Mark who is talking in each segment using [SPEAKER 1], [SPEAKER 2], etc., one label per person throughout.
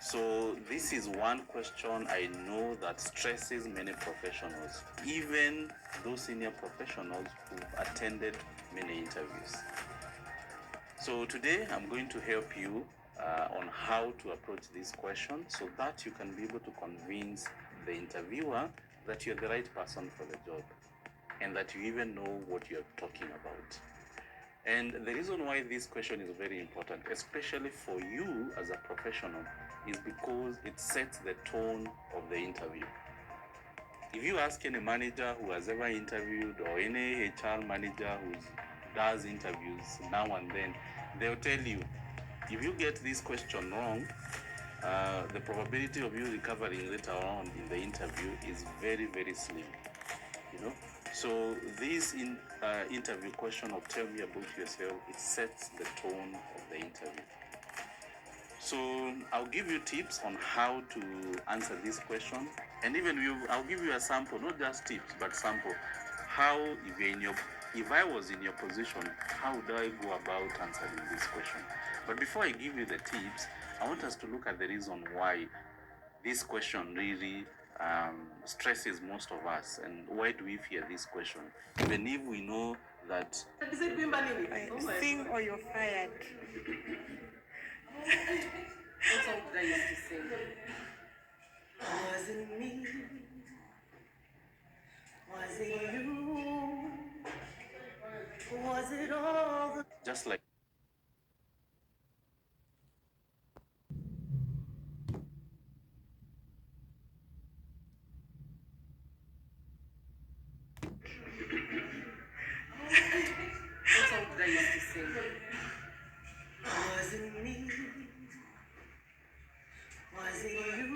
[SPEAKER 1] So this is one question I know that stresses many professionals, even those senior professionals who've attended many interviews. So today I'm going to help you on how to approach this question so that you can be able to convince the interviewer that you're the right person for the job and that you even know what you're talking about. And the reason why this question is very important, especially for you as a professional, is because it sets the tone of the interview. If you ask any manager who has ever interviewed or any HR manager who does interviews now and then, they'll tell you, if you get this question wrong, the probability of you recovering later on in the interview is very, very slim. You know, so this interview question of tell me about yourself, it sets the tone of the interview. So I'll give you tips on how to answer this question, and even I'll give you a sample, not just tips, but sample. How, if I was in your position, how would I go about answering this question? But before I give you the tips, I want us to look at the reason why this question really stresses most of us, and why do we fear this question, even if we know that.
[SPEAKER 2] Sing or you're fired.
[SPEAKER 3] What song did I used to sing? Was it me? Was it you? Was it all the...
[SPEAKER 1] Just like
[SPEAKER 3] What song did I used to sing? Was it me? Was it you?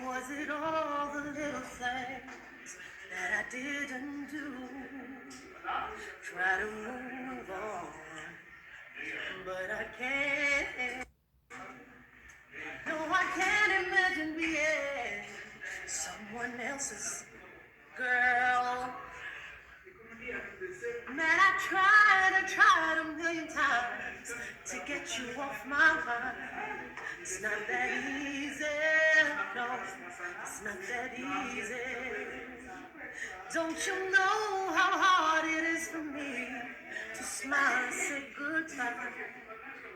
[SPEAKER 3] Was it all the little things that I didn't do? Try to move on, but I can't. No, I can't imagine being someone else's girl. Man, I tried a million times to get you off my mind. It's not that easy, no, it's not that easy. Don't you know how hard it is for me to smile and say good time?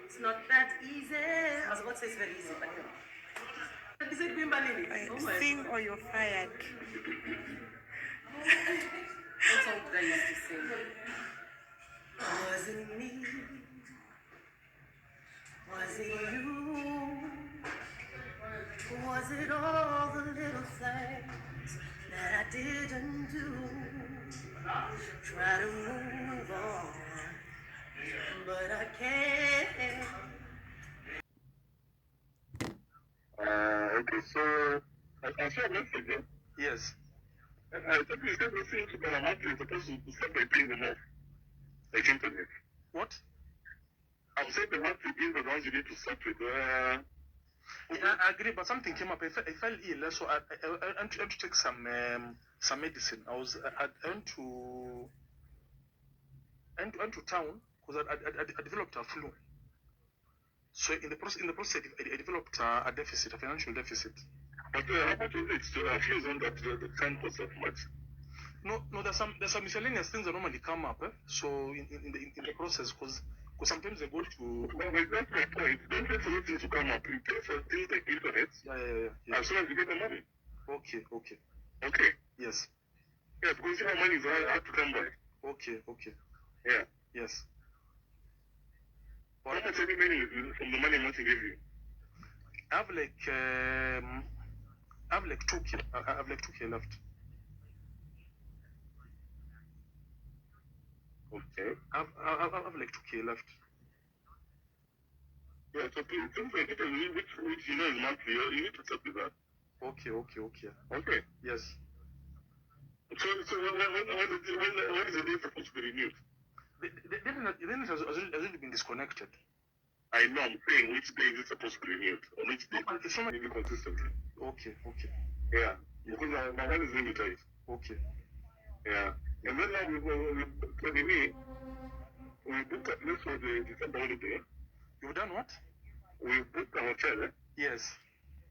[SPEAKER 3] It's not that easy. I was about to say it's very easy, but no. Is it Bimba?
[SPEAKER 2] Sing or you're fired.
[SPEAKER 3] What song did I used to sing? Was it me? Was it you? Was it all the little things that I didn't do? Try to move on, but I can't.
[SPEAKER 4] Okay, so I saw a message.
[SPEAKER 1] yes.
[SPEAKER 4] I thought you said the thing that I'm actually supposed to separate them off, like internet.
[SPEAKER 1] What?
[SPEAKER 4] I'm saying the monthly bills are the ones you need to separate.
[SPEAKER 5] Yeah, I agree, but something came up. I fell ill, so I went to take some medicine. I went to town because I developed a flu. So in the process, I developed a deficit, a financial deficit.
[SPEAKER 4] But how much is it? So I feel on that the 10% much.
[SPEAKER 5] No, there's some miscellaneous things that normally come up. So in the process, because sometimes they go to.
[SPEAKER 4] Well, that's my point. Don't wait for anything to come up. You pay for things like internet.
[SPEAKER 5] Yeah.
[SPEAKER 4] As soon as you get the money.
[SPEAKER 5] Okay.
[SPEAKER 4] Okay.
[SPEAKER 5] Yes.
[SPEAKER 4] Yeah, because you know money is hard to come by.
[SPEAKER 5] Okay.
[SPEAKER 4] Yeah.
[SPEAKER 5] Yes.
[SPEAKER 4] How much any money from the money I'm going to give you?
[SPEAKER 5] I have like 2K. I have like 2K left.
[SPEAKER 4] Okay.
[SPEAKER 5] I have like 2K left.
[SPEAKER 4] Yeah, so things like it, which you know is monthly, you need to check with that.
[SPEAKER 5] Okay.
[SPEAKER 4] Okay.
[SPEAKER 5] Yes.
[SPEAKER 4] So when is the day supposed to be renewed?
[SPEAKER 5] Then it has already been disconnected.
[SPEAKER 4] I know, I'm saying which day is it supposed to be renewed? On which day?
[SPEAKER 5] It's not
[SPEAKER 4] Really consistently.
[SPEAKER 5] Okay.
[SPEAKER 4] Yeah. Because my hand is really tight.
[SPEAKER 5] Okay.
[SPEAKER 4] Yeah. And then now we booked at least for the December holiday.
[SPEAKER 5] You've done what?
[SPEAKER 4] We booked a hotel.
[SPEAKER 5] Yes.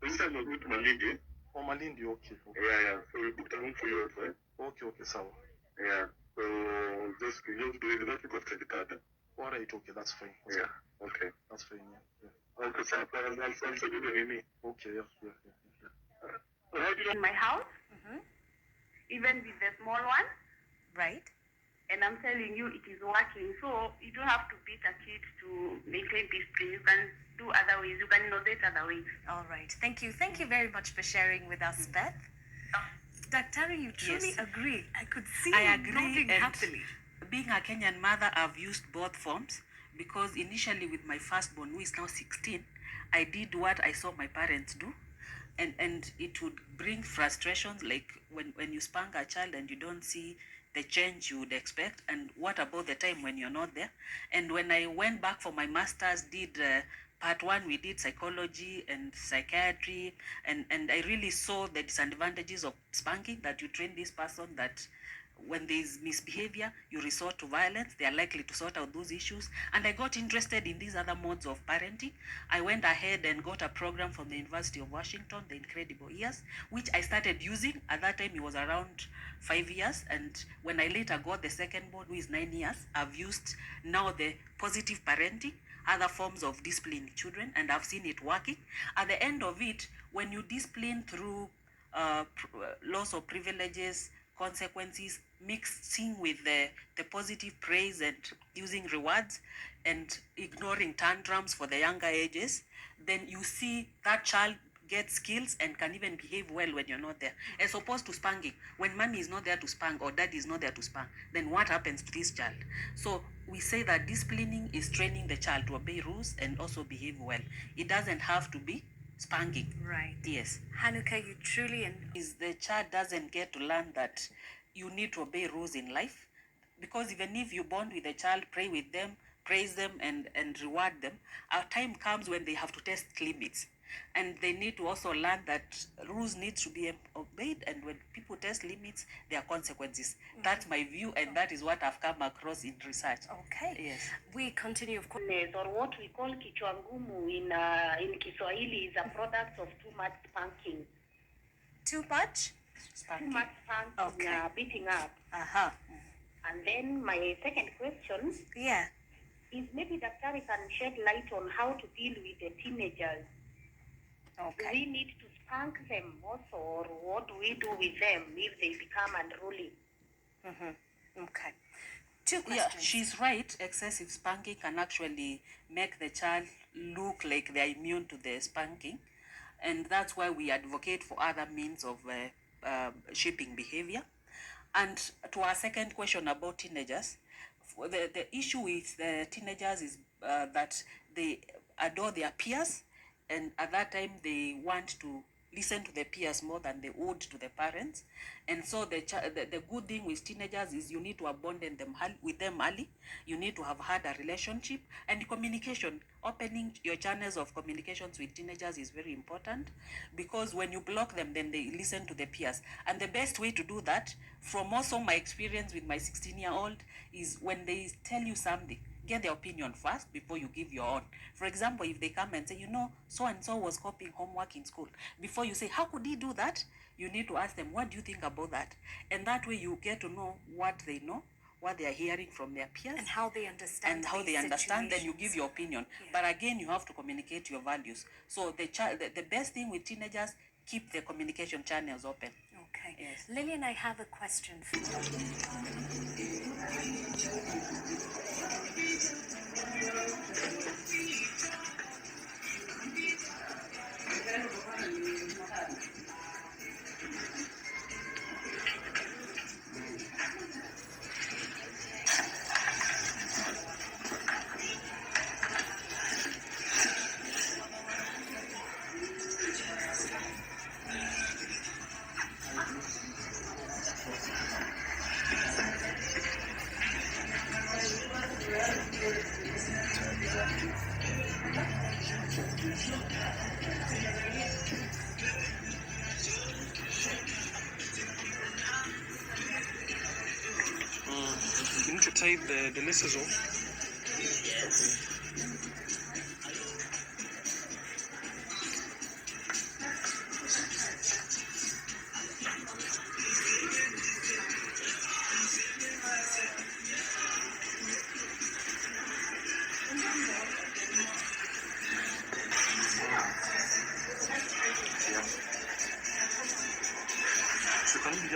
[SPEAKER 4] This time we went to Malindi.
[SPEAKER 5] Oh, Malindi, okay.
[SPEAKER 4] Yeah. So we booked a room for you also.
[SPEAKER 5] Okay, so.
[SPEAKER 4] Yeah. So just do it. That's because credit card.
[SPEAKER 5] All right, okay, that's fine.
[SPEAKER 4] Okay.
[SPEAKER 5] That's fine, yeah.
[SPEAKER 4] Okay, so I'll send you the name.
[SPEAKER 5] Okay, yeah.
[SPEAKER 6] In my house, even with the small one,
[SPEAKER 3] Right.
[SPEAKER 6] and I'm telling you it is working. So you don't have to beat a kid to maintain discipline. You can do other ways. You can innovate other ways.
[SPEAKER 3] All right. Thank you. Thank you very much for sharing with us, Beth. Daktari, you truly agree. I could see
[SPEAKER 7] I
[SPEAKER 3] you
[SPEAKER 7] agree,
[SPEAKER 3] nodding
[SPEAKER 7] and
[SPEAKER 3] happily.
[SPEAKER 7] being a Kenyan mother, I've used both forms because initially with my firstborn, who is now 16, I did what I saw my parents do. And it would bring frustrations, like when you spank a child and you don't see the change you would expect. And what about the time when you're not there? And when I went back for my master's, did part one, we did psychology and psychiatry, and I really saw the disadvantages of spanking, that you train this person that when there is misbehavior, you resort to violence, they are likely to sort out those issues. And I got interested in these other modes of parenting. I went ahead and got a program from the University of Washington, the Incredible Years, which I started using. At that time, it was around 5 years. And when I later got the second board, who is 9 years, I've used now the positive parenting, other forms of disciplining children, and I've seen it working. At the end of it, when you discipline through loss of privileges, consequences, mixing with the positive praise and using rewards and ignoring tantrums for the younger ages, then you see that child get skills and can even behave well when you're not there. As opposed to spanking. When mommy is not there to spank or daddy is not there to spank, then what happens to this child? So we say that disciplining is training the child to obey rules and also behave well. It doesn't have to be spanking.
[SPEAKER 3] Right.
[SPEAKER 7] Yes.
[SPEAKER 3] Hanukkah, you truly
[SPEAKER 7] Is the child doesn't get to learn that you need to obey rules in life, because even if you bond with the child, pray with them, praise them, and reward them, a time comes when they have to test limits, and they need to also learn that rules need to be obeyed, and when people test limits, there are consequences. That's my view, and that is what I've come across in research.
[SPEAKER 3] Okay.
[SPEAKER 7] Yes.
[SPEAKER 3] We continue, of course.
[SPEAKER 6] Or what we call kichwa ngumu in Kiswahili is a product of too much spanking.
[SPEAKER 3] Too much?
[SPEAKER 6] Too much spanking,
[SPEAKER 3] Okay.
[SPEAKER 6] beating up. And then my second question is maybe Daktari can shed light on how to deal with the teenagers.
[SPEAKER 3] Okay.
[SPEAKER 6] Do we need to spank them also, or what do we do with them if they become unruly?
[SPEAKER 3] Okay. Two questions.
[SPEAKER 7] Yeah, she's right. Excessive spanking can actually make the child look like they're immune to the spanking. And that's why we advocate for other means of shaping behavior. And to our second question about teenagers, the issue with the teenagers is that they adore their peers, and at that time they want to listen to the peers more than they would to the parents. And so the good thing with teenagers is you need to abandon them with them early. You need to have had a relationship, and communication. Opening your channels of communications with teenagers is very important, because when you block them, then they listen to the peers. And the best way to do that, from also my experience with my 16-year-old, is when they tell you something, get their opinion first before you give your own. For example, if they come and say, so-and-so was copying homework in school, before you say, how could he do that? You need to ask them, what do you think about that? And that way you get to know what they know, what they are hearing from their peers.
[SPEAKER 3] And how they understand.
[SPEAKER 7] Then you give your opinion. Yeah. But again, you have to communicate your values. So the best thing with teenagers, keep the communication channels open.
[SPEAKER 3] Okay.
[SPEAKER 7] Yes.
[SPEAKER 3] Lillian, I have a question for you.
[SPEAKER 5] You need to type the laces off.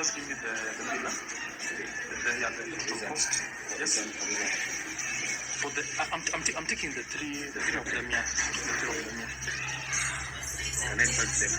[SPEAKER 5] just give me the bill, the total cost. Yes. For the, I'm taking the three of them, yeah. The three of them, yeah.
[SPEAKER 1] Can I touch them?